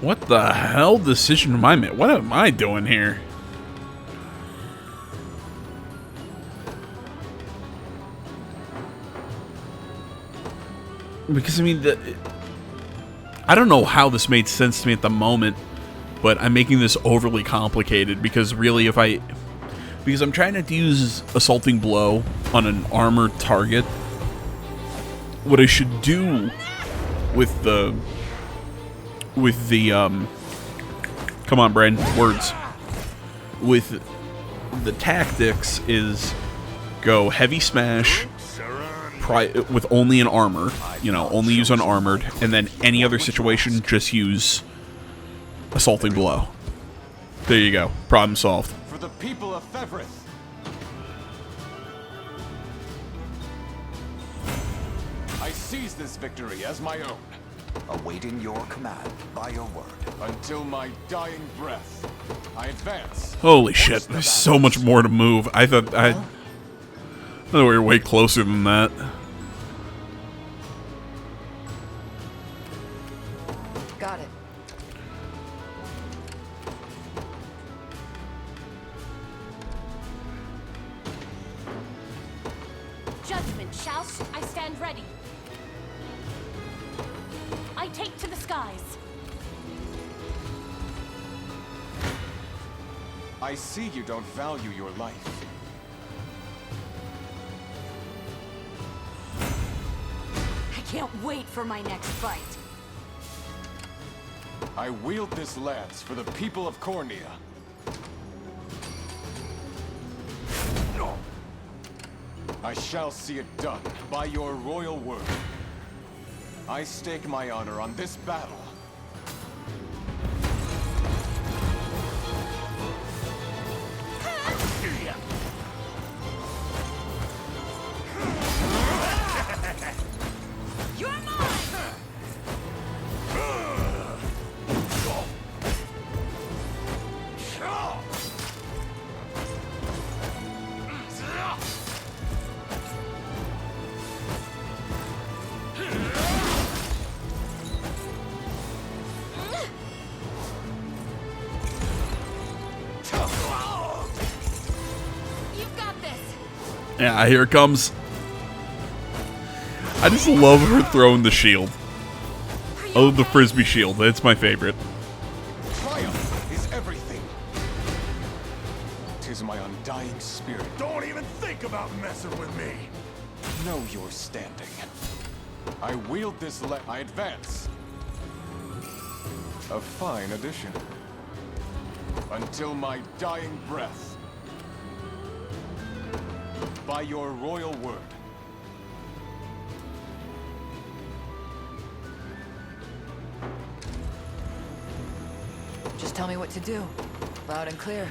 What the hell decision am I making? What am I doing here? Because, I mean, I don't know how this made sense to me at the moment, but I'm making this overly complicated because really because I'm trying not to use Assaulting Blow on an armored target. What I should do with the come on, Brain, words. With the tactics is go heavy smash with only an armor, you know, only use unarmored, and then any other situation, just use Assaulting Blow. There you go. Problem solved. For the people of Fevrith. I seize this victory as my own. Awaiting your command by your word. Until my dying breath. I advance. Holy shit, there's so much more to move. I thought we were way closer than that. Got it. Judgment shout, I stand ready. I take to the skies. I see you don't value your life. I can't wait for my next fight. I wield this lance for the people of Cornea. I shall see it done by your royal word. I stake my honor on this battle. You're mine! You've got this. Yeah, here it comes. I just love her throwing the shield. I love the frisbee shield. It's my favorite. Triumph is everything. 'Tis my undying spirit. Don't even think about messing with me. Know your standing. I wield this I advance. A fine addition. Until my dying breath. By your royal word. Just tell me what to do. Loud and clear.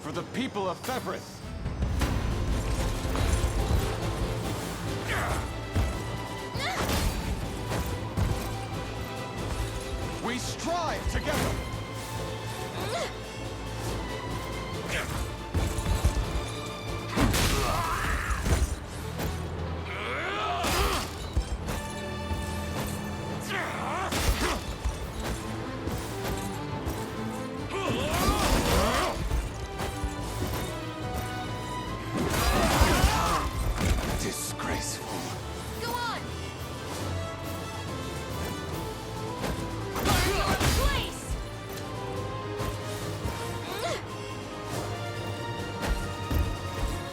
For the people of Febris. We strive together. Disgraceful. Go on! Learn your place!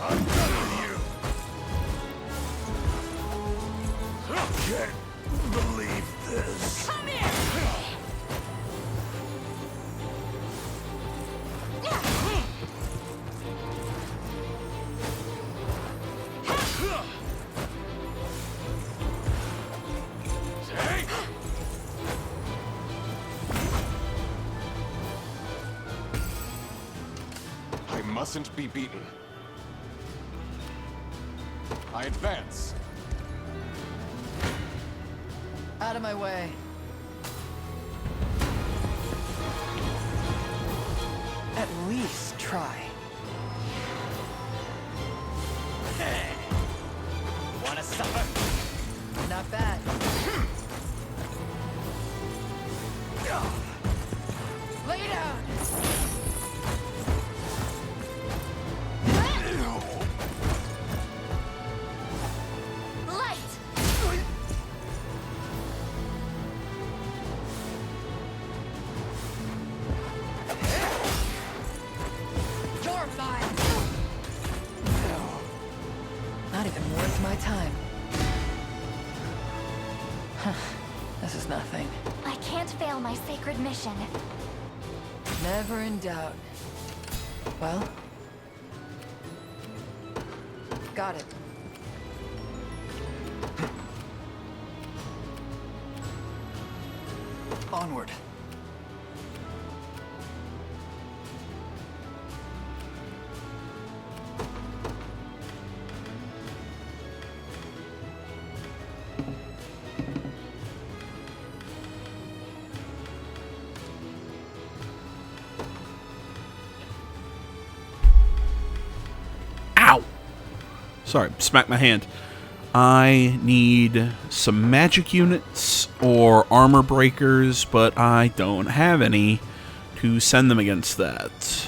I'm done with you. Can't believe this. Come here! I mustn't be beaten. I advance. Out of my way. At least try. Wanna suffer? Not bad. Lay down! Light! You're mine! Not even worth my time. Huh. This is nothing. I can't fail my sacred mission. Never in doubt. Well? Got it. Onward. Ow! Sorry, smacked my hand. I need some magic units or armor breakers, but I don't have any to send them against that.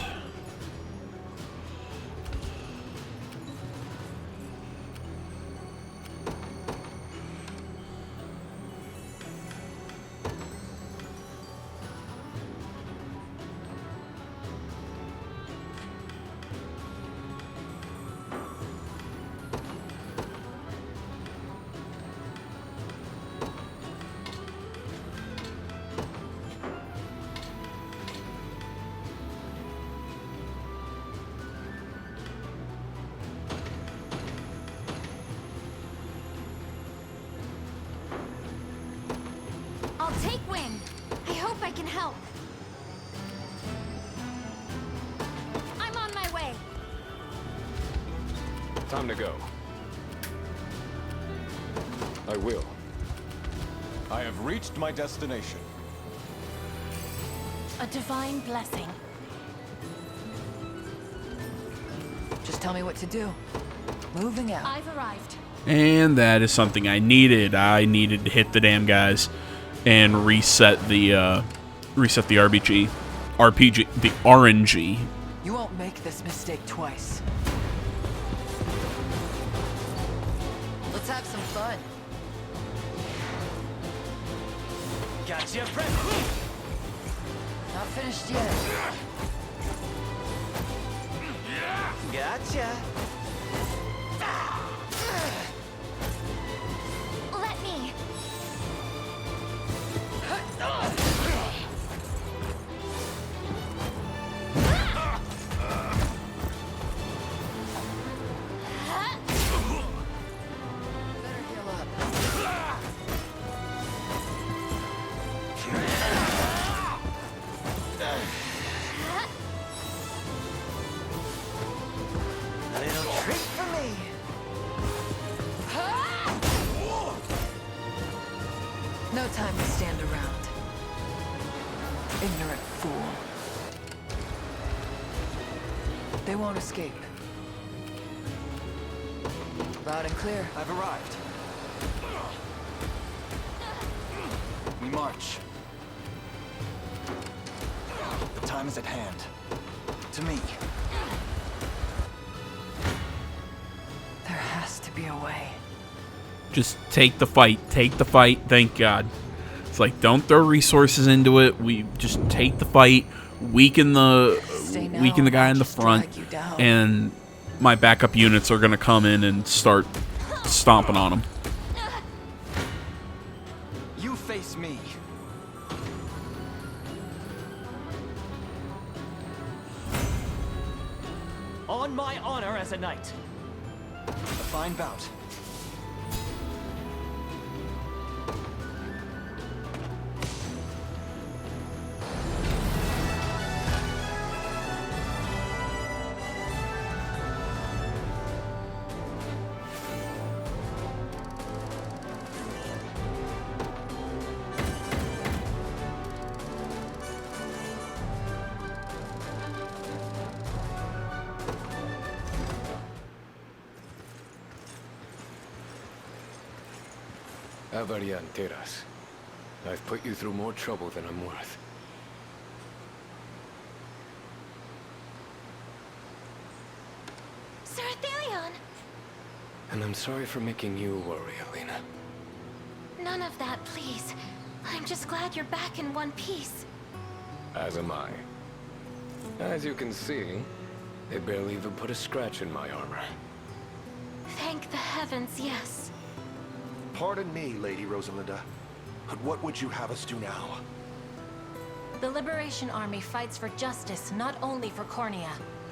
I'll take wing. I hope I can help. I'm on my way. Time to go. I will. I have reached my destination. A divine blessing. Just tell me what to do. Moving out. I've arrived. And that is something I needed. I needed to hit the damn guys and reset the RPG, the RNG. You won't make this mistake twice. Let's have some fun. Gotcha, friend. Not finished yet. Gotcha. Let me. Better heal up. No time to stand around. Ignorant fool. They won't escape. Loud and clear. I've arrived. We march. The time is at hand. To me. There has to be a way. Just take the fight. Take the fight. Thank God. It's like, don't throw resources into it. We just take the fight, weaken the guy in the front, and my backup units are going to come in and start stomping on him. You face me. On my honor as a knight. A fine bout. Avarianteras. I've put you through more trouble than I'm worth. Sir Athelion! And I'm sorry for making you worry, Alina. None of that, please. I'm just glad you're back in one piece. As am I. As you can see, they barely even put a scratch in my armor. Thank the heavens, yes. Pardon me, Lady Rosalinda, but what would you have us do now? The Liberation Army fights for justice not only for Cornea,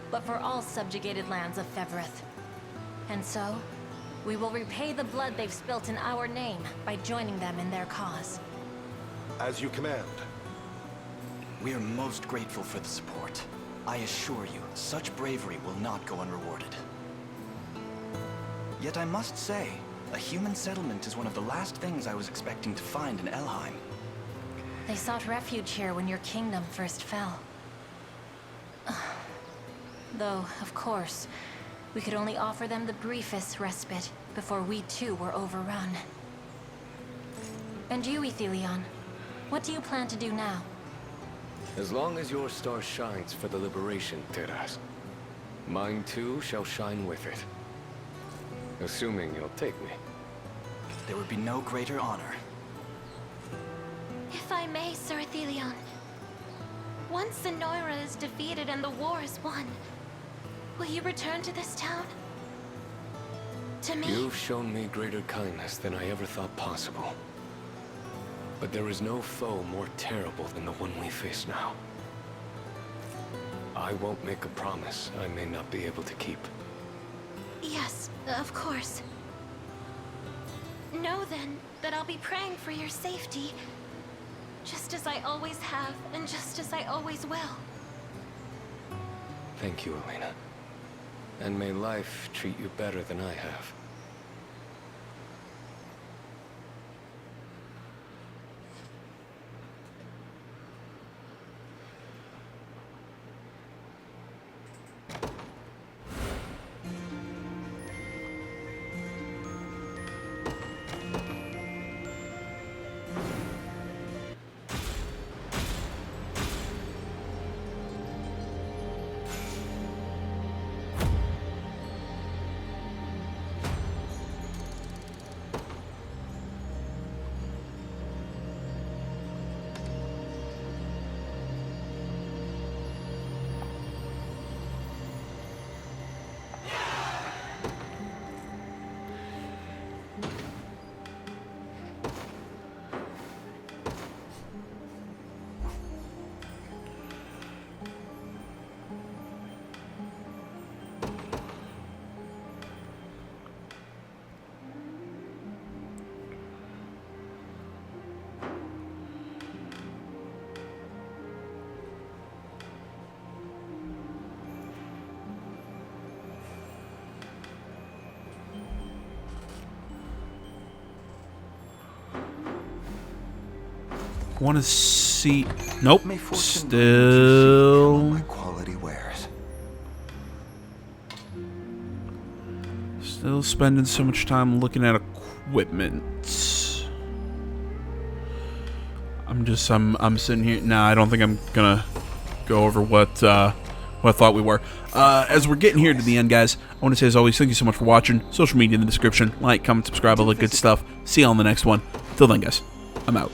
but for all subjugated lands of Fevrith. And so, we will repay the blood they've spilt in our name by joining them in their cause. As you command. We are most grateful for the support. I assure you, such bravery will not go unrewarded. Yet I must say, a human settlement is one of the last things I was expecting to find in Elheim. They sought refuge here when your kingdom first fell. Though, of course, we could only offer them the briefest respite before we too were overrun. And you, Athelion, what do you plan to do now? As long as your star shines for the Liberation, Teras, mine too shall shine with it. Assuming you'll take me. There would be no greater honor. If I may, Sir Athelion. Once Zenora is defeated and the war is won, will you return to this town? To me? You've shown me greater kindness than I ever thought possible. But there is no foe more terrible than the one we face now. I won't make a promise I may not be able to keep. Yes, of course. Know then that I'll be praying for your safety, just as I always have, and just as I always will. Thank you, Elena. And may life treat you better than I have. Want to see? Nope. May fortune Still. my quality wares. Still spending so much time looking at equipment. I'm sitting here. Nah, I don't think I'm gonna go over what I thought we were. As we're getting here to the end, guys, I want to say as always, thank you so much for watching. Social media in the description. Like, comment, subscribe, all that good stuff. See you on the next one. Till then, guys, I'm out.